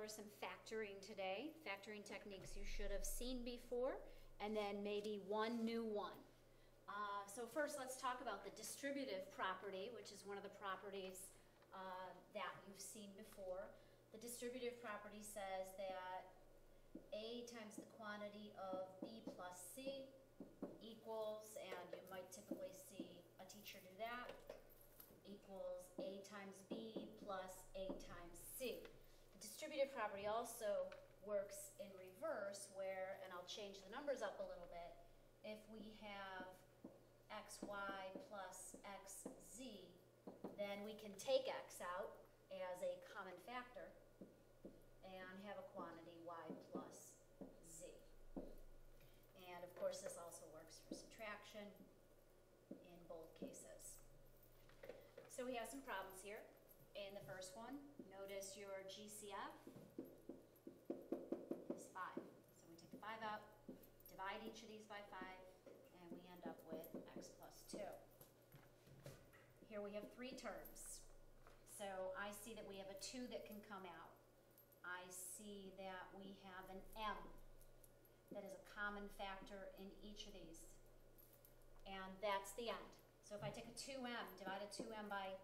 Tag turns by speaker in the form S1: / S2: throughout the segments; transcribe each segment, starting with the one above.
S1: over some factoring today, factoring techniques you should have seen before, and then maybe one new one. So first let's talk about the distributive property, which is one of the properties that you've seen before. The distributive property says that A times the quantity of B plus C equals, and you might typically see a teacher do that, equals A times B plus A times C. The distributive property also works in reverse where, and I'll change the numbers up a little bit, if we have xy plus xz, then we can take x out as a common factor and have a quantity y plus z. And of course this also works for subtraction in both cases. So we have some problems here. In the first one, notice your GCF is 5. So we take the 5 out, divide each of these by 5, and we end up with x plus 2. Here we have 3 terms. So I see that we have a 2 that can come out. I see that we have an m that is a common factor in each of these. And that's the end. So if I take a 2m, divide a 2m by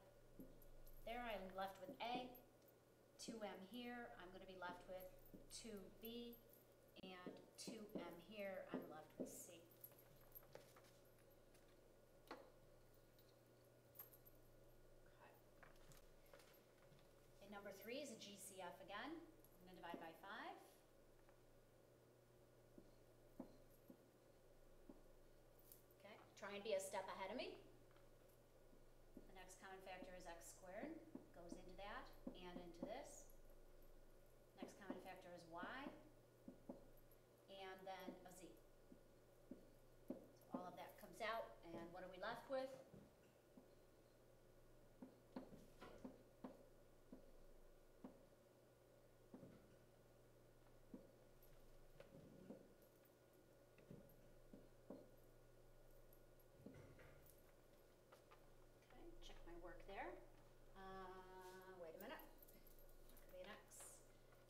S1: there, I'm left with A. 2m here, I'm going to be left with 2b. And 2m here, I'm left with C. Okay. And number 3 is a GCF again. I'm going to divide by 5. Okay, try and be a step ahead of me. The next common factor is x squared, goes into that and into this. Next common factor is y, and then a z. So all of that comes out, and what are we left with? Check my work there. Wait a minute. That could be an x.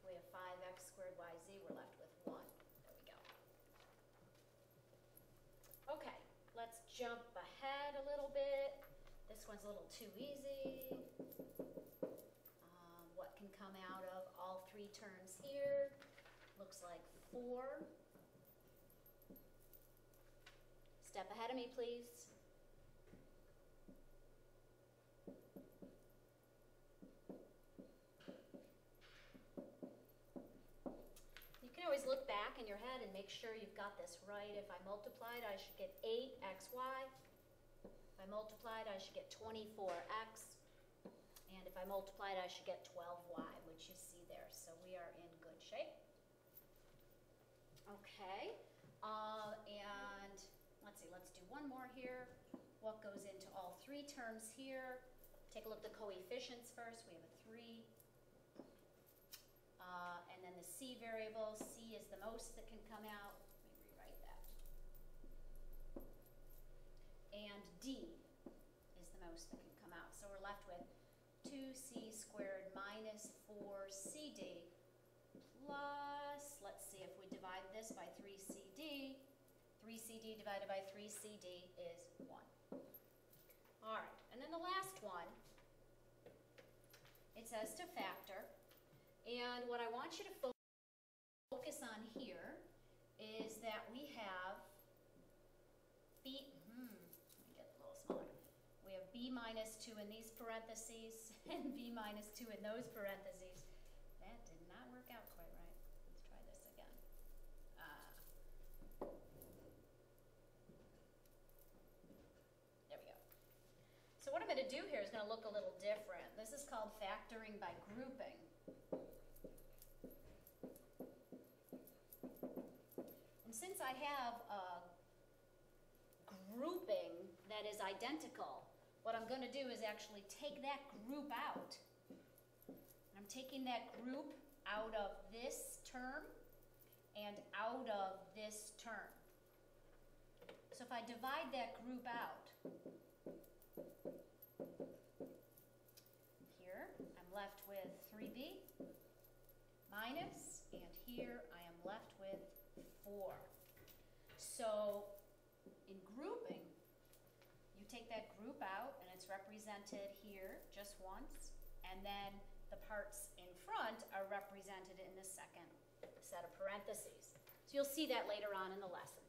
S1: We have 5x squared yz. We're left with 1. There we go. Okay, let's jump ahead a little bit. This one's a little too easy. What can come out of all 3 terms here? Looks like 4. Step ahead of me, please. You can always look back in your head and make sure you've got this right. If I multiplied, I should get 8xy. If I multiplied, I should get 24x. And if I multiplied, I should get 12y, which you see there. So we are in good shape. Okay, and let's see, let's do one more here. What goes into all 3 terms here? Take a look at the coefficients first. We have a 3. And then the c variable, c is the most that can come out. Let me rewrite that. And d is the most that can come out. So we're left with 2c squared minus 4cd plus, let's see, if we divide this by 3cd, 3cd divided by 3cd is 1. All right, and then the last one, it says to factor. And what I want you to focus on here is that we have b, let me get a little smaller. We have b minus 2 in these parentheses and b minus 2 in those parentheses. That did not work out quite right. Let's try this again. There we go. So what I'm going to do here is going to look a little different. This is called factoring by grouping. And since I have a grouping that is identical, what I'm going to do is actually take that group out. I'm taking that group out of this term and out of this term. So if I divide that group out, here I'm left with 3b minus, and here I am left with 4. So in grouping, you take that group out and it's represented here just once, and then the parts in front are represented in the second set of parentheses. So you'll see that later on in the lesson.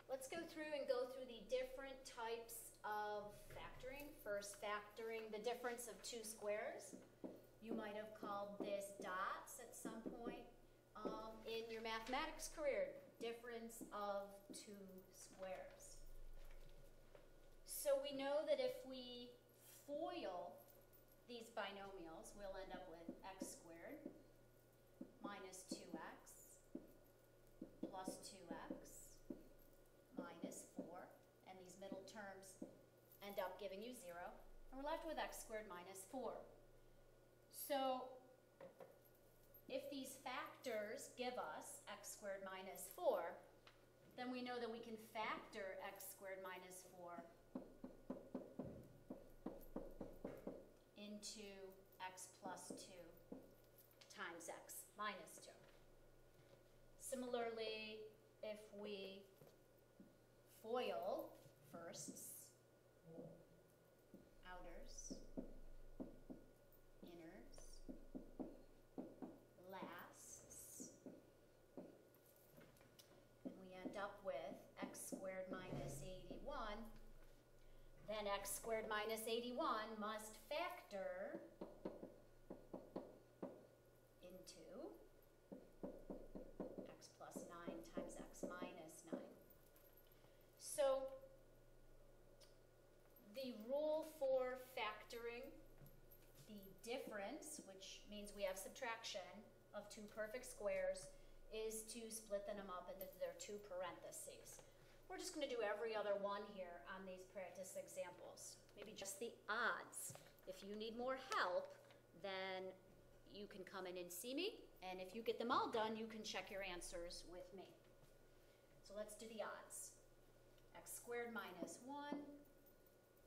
S1: Let's go through the different types of factoring. First, factoring the difference of two squares. You might have called this dots at some point in your mathematics career. Difference of two squares. So we know that if we FOIL these binomials, we'll end up with x squared minus 2x plus 2x minus 4, and these middle terms end up giving you 0, and we're left with x squared minus 4. So if these factors give us x squared minus 4, then we know that we can factor x squared minus 4 into x plus 2 times x minus 2. Similarly, if we FOIL firsts, outers, inners, lasts, and we end up with x squared minus 81, then x squared minus 81 must factor into x plus 9 times x minus 9. So the rule for factoring the difference, which means we have subtraction of two perfect squares, is to split them up into their two parentheses. We're just going to do every other one here on these practice examples. Maybe just the odds. If you need more help, then you can come in and see me, and if you get them all done, you can check your answers with me. So let's do the odds. X squared minus 1,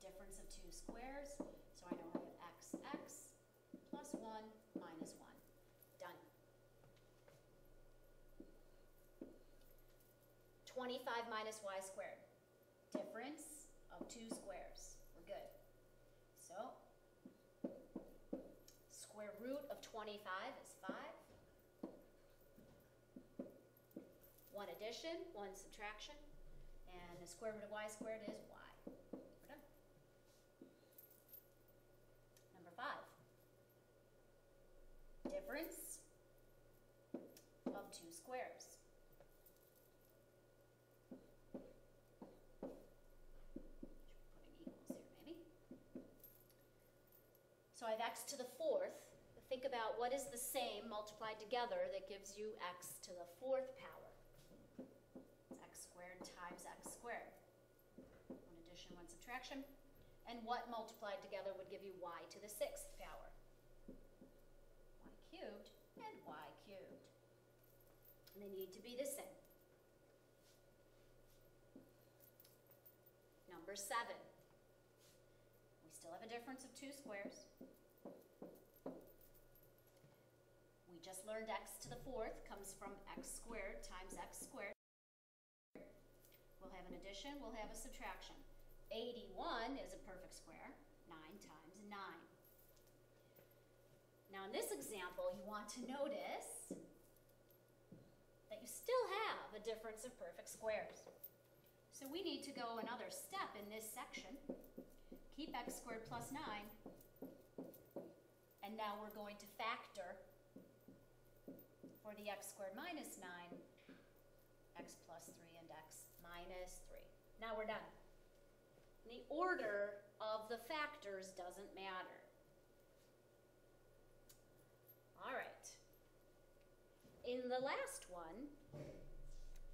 S1: difference of two squares, so I know I have x plus 1 minus 1. Done. 25 minus y squared, difference of two squares. We're good. So, square root of 25 is 5. 1 addition, 1 subtraction, and the square root of y squared is y. We're done. Number 5. Difference of two squares. So I have x to the 4th. Think about what is the same multiplied together that gives you x to the 4th power. It's x squared times x squared. 1 addition, 1 subtraction. And what multiplied together would give you y to the 6th power? Y cubed and y cubed. And they need to be the same. Number 7. We still have a difference of two squares. We just learned x to the 4th comes from x squared times x squared. We'll have an addition, we'll have a subtraction. 81 is a perfect square, 9 times 9. Now in this example, you want to notice that you still have a difference of perfect squares. So we need to go another step in this section. Keep x squared plus 9, and now we're going to factor for the x squared minus 9, x plus 3 and x minus 3. Now we're done. The order of the factors doesn't matter. All right. In the last one,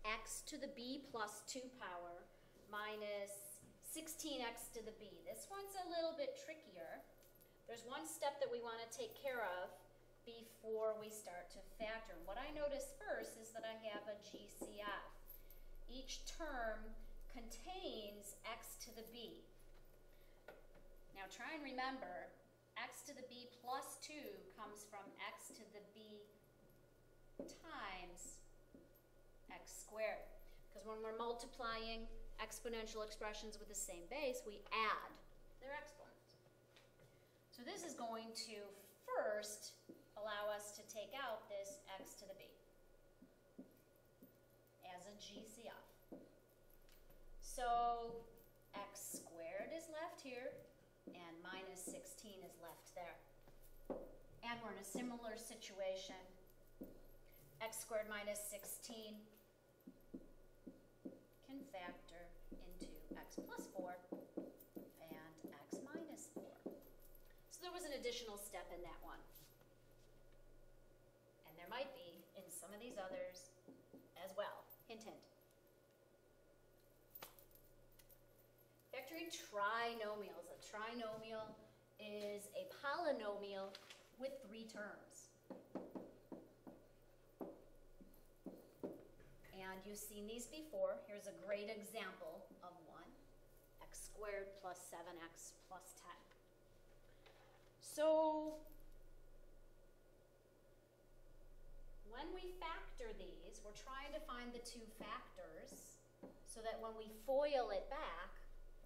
S1: x to the b plus 2 power minus 16x to the b. This one's a little bit trickier. There's one step that we want to take care of before we start to factor. What I notice first is that I have a GCF. Each term contains x to the b. Now try and remember, x to the b plus 2 comes from x to the b times x squared. Because when we're multiplying exponential expressions with the same base, we add their exponents. So this is going to first allow us to take out this x to the b as a GCF. So x squared is left here, and minus 16 is left there. And we're in a similar situation. X squared minus 16 can factor into x plus 4 and x minus 4. So there was an additional step in that one. And there might be in some of these others as well. Hint, hint. Factoring trinomials. A trinomial is a polynomial with 3 terms. And you've seen these before. Here's a great example of one. X squared plus 7x plus 10. So when we factor these, we're trying to find the 2 factors so that when we FOIL it back,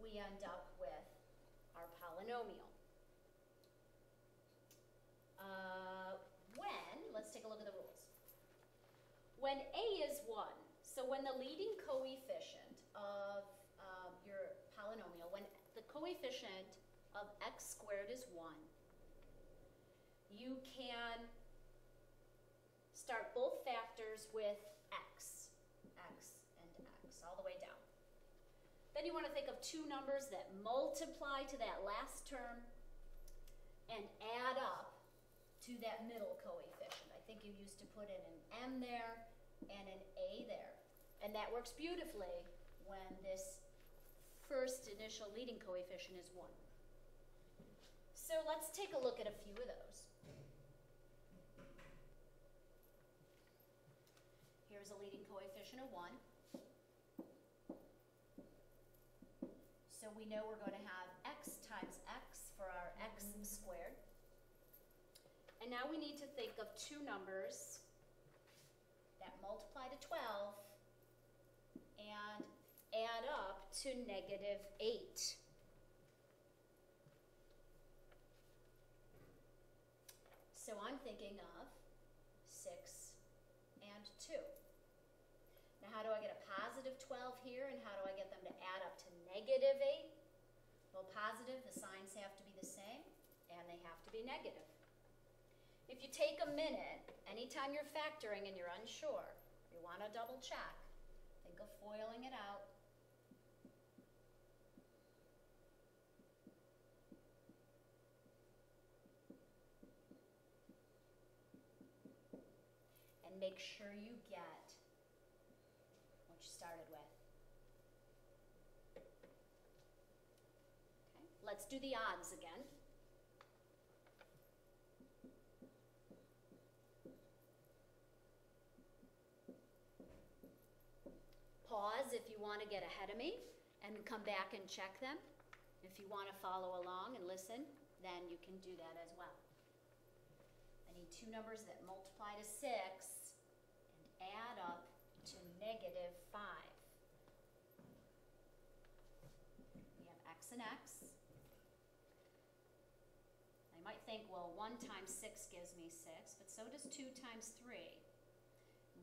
S1: we end up with our polynomial. Let's take a look at the rules. When a is 1, so when the leading coefficient of your polynomial, when the coefficient of x squared is 1, you can start both factors with x, all the way down. Then you want to think of 2 numbers that multiply to that last term and add up to that middle coefficient. I think you used to put in an m there and an a there. And that works beautifully when this first initial leading coefficient is 1. So let's take a look at a few of those. Here's a leading coefficient of 1. So we know we're going to have x times x for our x squared. And now we need to think of 2 numbers that multiply to 12 and add up to negative 8. So I'm thinking of 6 and 2. Now how do I get a positive 12 here, and how do I get them to add up to negative 8? Well, positive, the signs have to be the same, and they have to be negative. If you take a minute, anytime you're factoring and you're unsure, you want to double check, think of FOILing it out. And make sure you get what you started with. Okay, let's do the odds again. Pause if you want to get ahead of me and come back and check them. If you want to follow along and listen, then you can do that as well. I need 2 numbers that multiply to 6 and add up to negative 5. We have x and x. I might think, well, 1 times 6 gives me 6, but so does 2 times 3.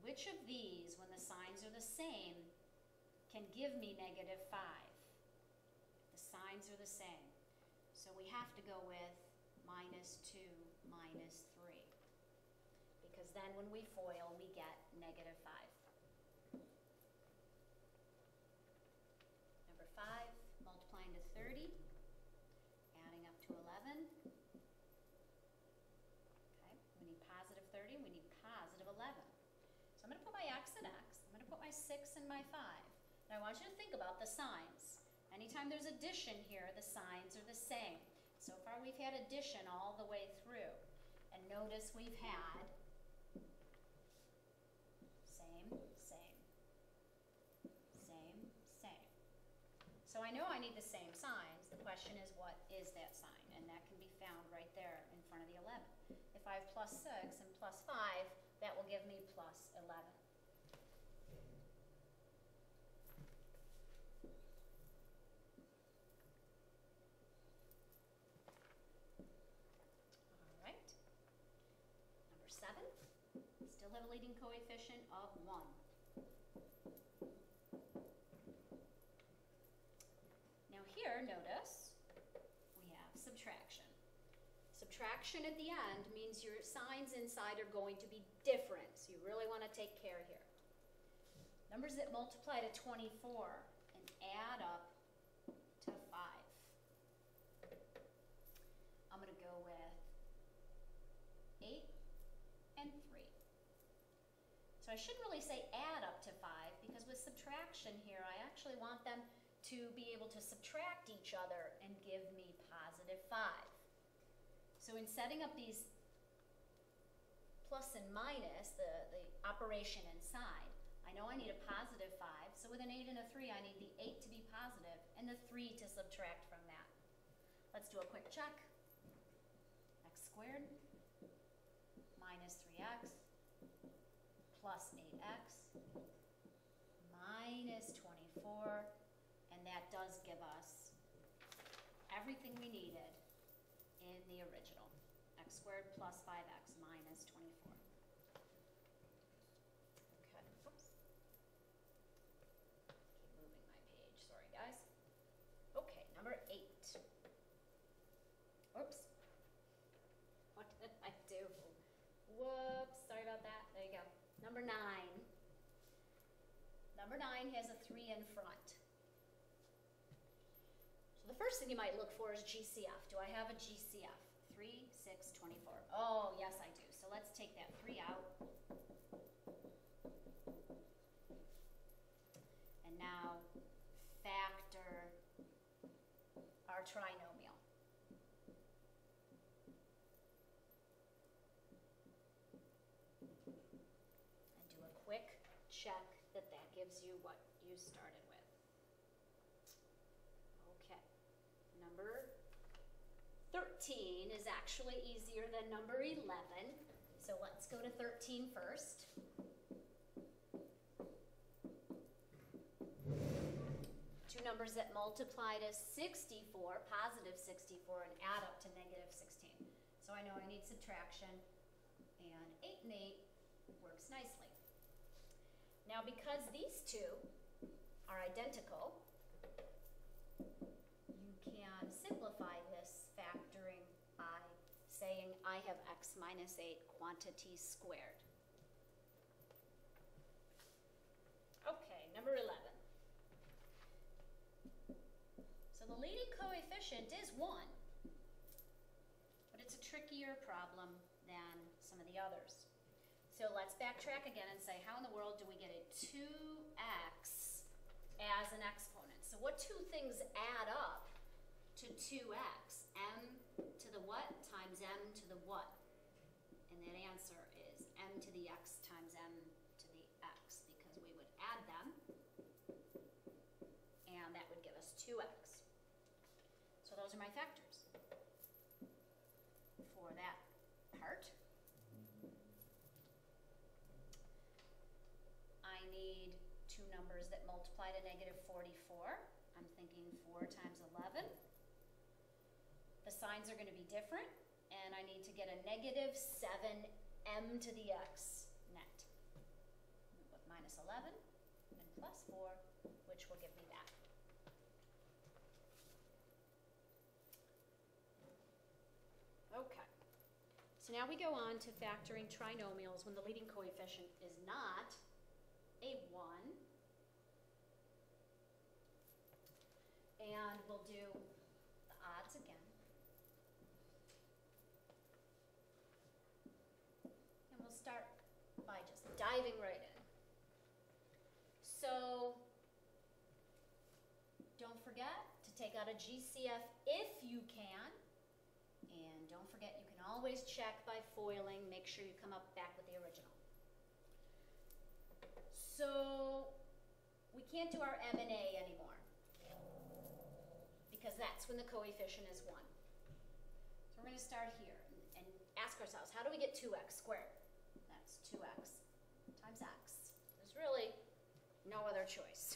S1: Which of these, when the signs are the same, can give me negative 5? The signs are the same. So we have to go with minus 2, minus 3. Because then when we FOIL, we get negative 5. Number 5, multiplying to 30, adding up to 11. Okay, we need positive 30, we need positive 11. So I'm going to put my x and x, I'm going to put my 6 and my 5. Now I want you to think about the signs. Anytime there's addition here, the signs are the same. So far we've had addition all the way through. And notice we've had same, same, same, same. So I know I need the same signs. The question is, what is that sign? And that can be found right there 5 plus 6 and plus 5, that will give me plus 11. All right. Number 7, still have a leading coefficient of 1. Now here, notice, we have subtraction. Subtraction at the end means your signs inside are going to be different, so you really want to take care here. Numbers that multiply to 24 and add up to 5. I'm going to go with 8 and 3. So I shouldn't really say add up to 5, because with subtraction here, I actually want them to be able to subtract each other and give me positive 5. So in setting up these plus and minus, the operation inside, I know I need a positive 5, so with an 8 and a 3, I need the 8 to be positive and the 3 to subtract from that. Let's do a quick check. X squared minus 3x plus 8x minus 24, and that does give us everything we needed in the original. X squared plus 5x minus 24. Okay, oops. Keep moving my page, sorry guys. Okay, number 8. Oops. What did I do? Whoops, sorry about that. There you go. Number 9. Number 9 has a 3 in front. So the first thing you might look for is GCF. Do I have a GCF? 3, 6, 24. Oh, yes, I do. So let's take that 3 out. And now factor our trinomial. And do a quick check that that gives you what you started with. Okay, number 13 is actually easier than number 11, so let's go to 13 first. Two numbers that multiply to 64, positive 64, and add up to negative 16. So I know I need subtraction, and 8 and 8 works nicely. Now, because these two are identical, you can simplify this factoring by saying I have x minus 8 quantities squared. Okay, number 11. So the leading coefficient is 1, but it's a trickier problem than some of the others. So let's backtrack again and say, how in the world do we get a 2x as an exponent? So what two things add up to 2x? M to the what times m to the what? And that answer is m to the x times m to the x, because we would add them, and that would give us 2x. So those are my factors for that part. I need two numbers that multiply to negative 44. I'm thinking 4 times 11. The signs are going to be different, and I need to get a negative 7m to the x net. With minus 11 and plus 4, which will give me that. Okay, so now we go on to factoring trinomials when the leading coefficient is not a 1. And we'll do the odds again. And we'll start by just diving right in. So don't forget to take out a GCF if you can. And don't forget, you can always check by foiling. Make sure you come up back with the original. So we can't do our M and A anymore, because that's when the coefficient is 1. So we're going to start here. And ask ourselves, how do we get 2x squared? That's 2x times x. There's really no other choice.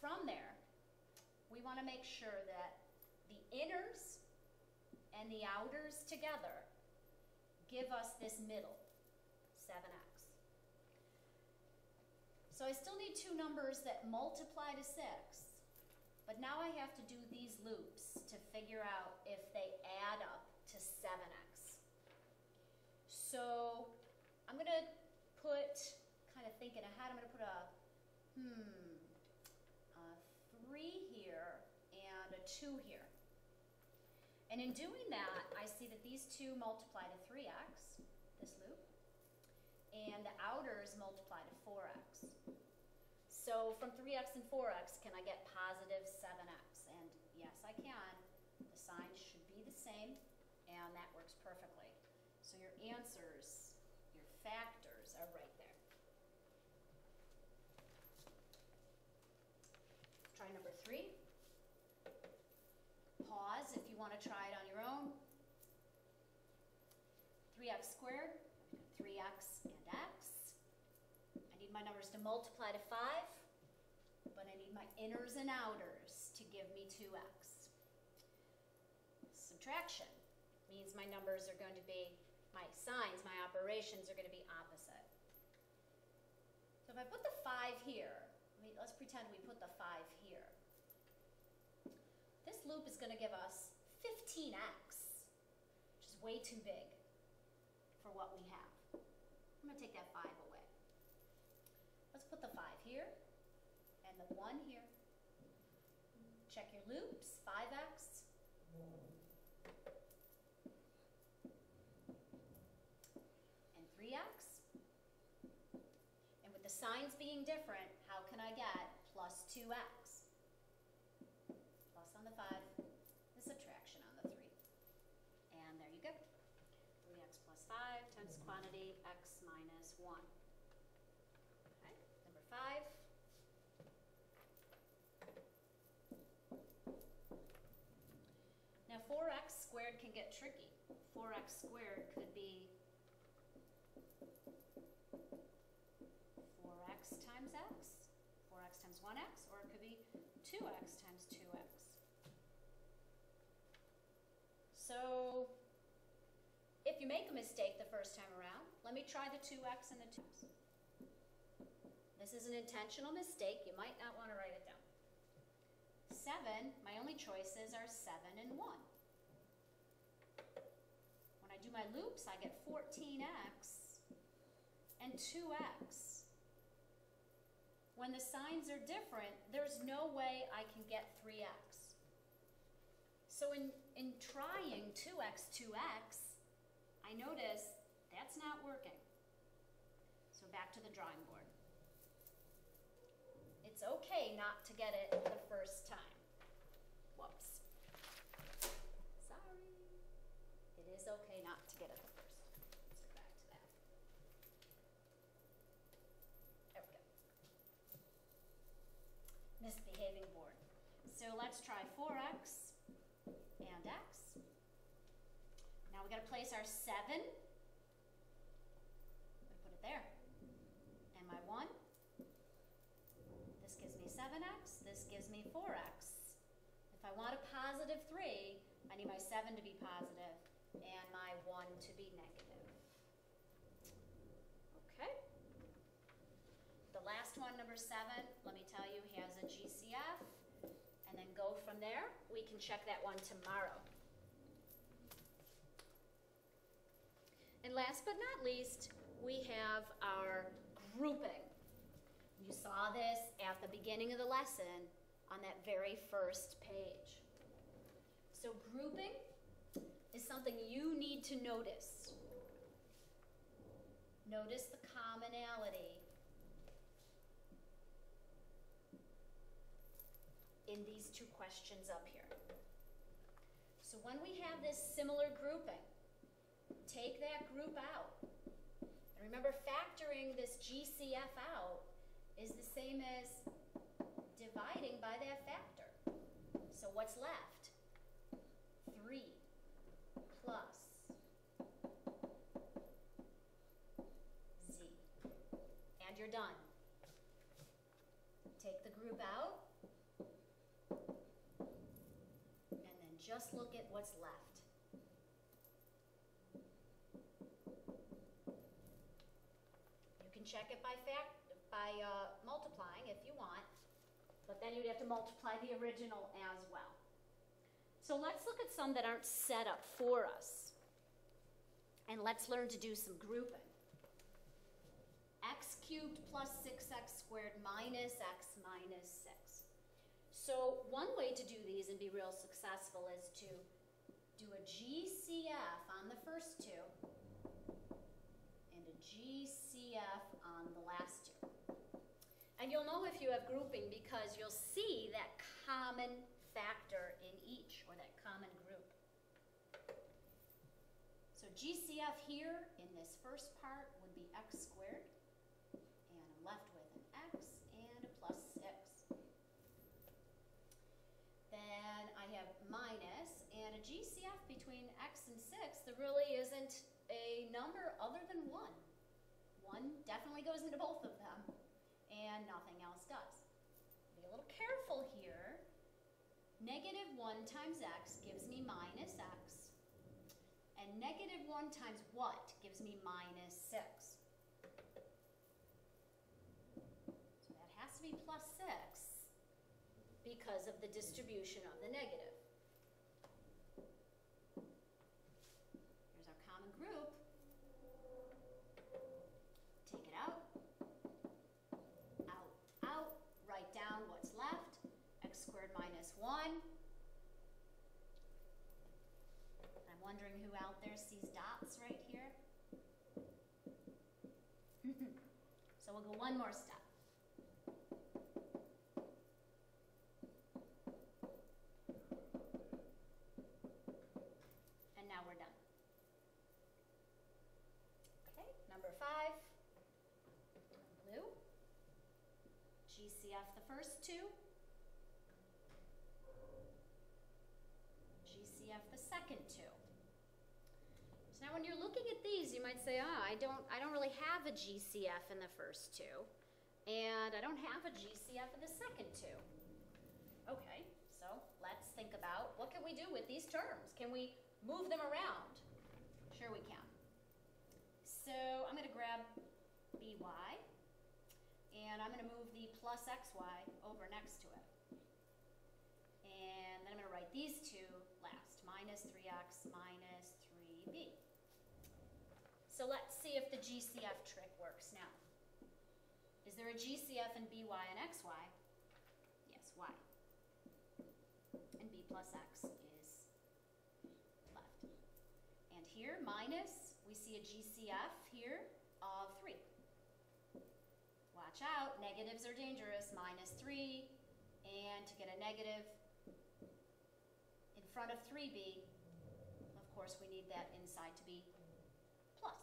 S1: From there, we want to make sure that the inners and the outers together give us this middle, 7x. So I still need two numbers that multiply to 6, but now I have to do these loops to figure out if they add up to 7x. So I'm going to put, kind of thinking ahead, I'm going to put a 3 here and a 2 here. And in doing that, I see that these two multiply to 3x, this loop, and the outers multiply to 4x. So from 3x and 4x, can I get positive 7x? And yes, I can. The signs should be the same, and that works perfectly. So your answers, your factors are right there. Try number 3. Pause if you want to try it on your own. 3x squared, 3x and x. I need my numbers to multiply to 5, but I need my inners and outers to give me 2x. Subtraction means my numbers are going to be, my signs, my operations are going to be opposite. So if I put the 5 here, let's pretend we put the 5 here. This loop is going to give us 15x, which is way too big for what we have. I'm going to take that 5 away. Let's put the 5 here and the 1 here. Check your loops, 5x. And 3x. And with the signs being different, how can I get plus 2x? Plus on the 5, the subtraction on the 3. And there you go. 3x plus 5 times quantity x minus 1. Okay, number 5. Now 4x squared can get tricky. 4x squared could be 4x times x, 4x times 1x, or it could be 2x times 2x. So if you make a mistake the first time around, let me try the 2x and the 2x. This is an intentional mistake. You might not want to write it down. 7, my only choices are 7 and 1. When I do my loops, I get 14x and 2x. When the signs are different, there's no way I can get 3x. So in trying 2x, 2x, I notice that's not working. So back to the drawing board. It's okay not to get it the first time. Whoops. Sorry. It is okay not to get it the first time. Let's go back to that. There we go. Misbehaving board. So let's try 4x and x. Now we got to place our 7. I'm going to put it there. And my 1. This gives me 7x. This gives me 4x. If I want a positive 3, I need my 7 to be positive and my 1 to be negative. Okay. The last one, number 7, let me tell you, has a GCF. And then go from there. We can check that one tomorrow. And last but not least, we have our grouping. You saw this at the beginning of the lesson on that very first page. So grouping is something you need to notice. Notice the commonality in these two questions up here. So when we have this similar grouping, take that group out. And remember, factoring this GCF out is the same as dividing by that factor. So what's left? plus z. And you're done. Take the group out, and then just look at what's left. You can check it by multiplying if you want, but then you'd have to multiply the original as well. So let's look at some that aren't set up for us, and let's learn to do some grouping. X cubed plus 6x squared minus x minus 6. So one way to do these and be real successful is to do a GCF on the first two and a GCF on the last two. And you'll know if you have grouping because you'll see that common factor in each, or that common group. So GCF here in this first part would be x squared. And I'm left with an x and a plus 6. Then I have minus, and a GCF between x and 6, there really isn't a number other than 1. 1 definitely goes into both of them, and nothing else does. Be a little careful here. Negative 1 times x gives me minus x, and negative 1 times what gives me minus 6. To be plus 6 because of the distribution of the negative. Here's our common group. Take it out, out, out, write down what's left, x squared minus 1. I'm wondering who out there sees dots right here. So we'll go one more step. GCF the first two, GCF the second two. So now when you're looking at these, you might say, I don't really have a GCF in the first two, and I don't have a GCF in the second two. Okay, so let's think about what can we do with these terms? Can we move them around? Sure we can. So I'm going to grab by, and I'm going to move the plus xy over next to it. And then I'm going to write these two last, minus 3x minus 3b. So let's see if the GCF trick works now. Is there a GCF in by and xy? Yes, y. And b plus x is left. And here, minus, we see a GCF here of 3. Watch out, negatives are dangerous, minus 3, and to get a negative in front of 3b, of course we need that inside to be plus.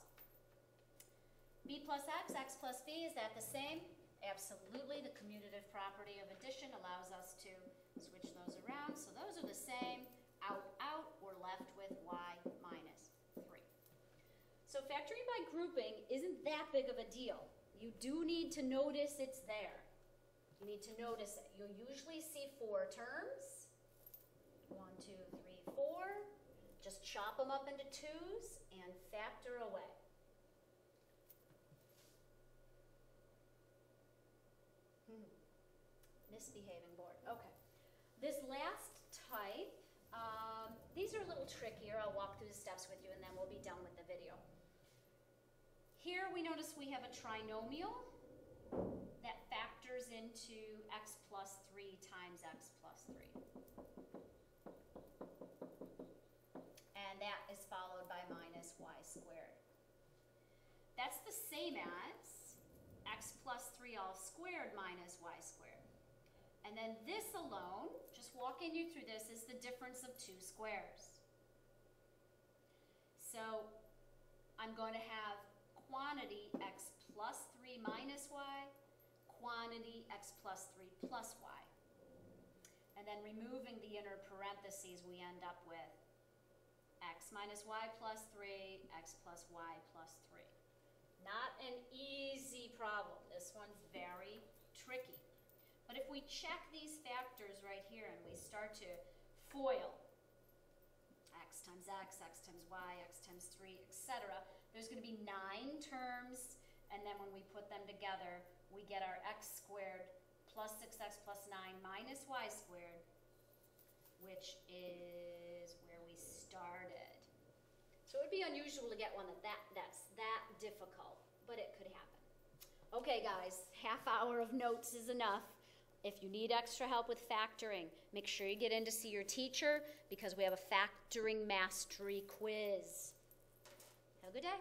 S1: B plus x plus b, is that the same? Absolutely, the commutative property of addition allows us to switch those around, so those are the same. Out, out, we're left with y minus 3. So factoring by grouping isn't that big of a deal. You do need to notice it's there. You need to notice it. You'll usually see 4 terms. 1, 2, 3, 4. Just chop them up into 2's and factor away. Misbehaving board. Okay. This last type, these are a little trickier. I'll walk through the steps with you and then we'll be done with the video. Here we notice we have a trinomial that factors into x plus 3 times x plus 3. And that is followed by minus y squared. That's the same as x plus 3 all squared minus y squared. And then this alone, just walking you through this, is the difference of 2 squares. So I'm going to have quantity x plus 3 minus y, quantity x plus 3 plus y. And then removing the inner parentheses, we end up with x minus y plus 3, x plus y plus 3. Not an easy problem. This one's very tricky. But if we check these factors right here and we start to FOIL, x times x, x times y, x times 3, etc., there's going to be 9 terms, and then when we put them together, we get our x squared plus 6x plus 9 minus y squared, which is where we started. So it would be unusual to get one that's that difficult, but it could happen. Okay, guys, half hour of notes is enough. If you need extra help with factoring, make sure you get in to see your teacher because we have a factoring mastery quiz. Have a good day.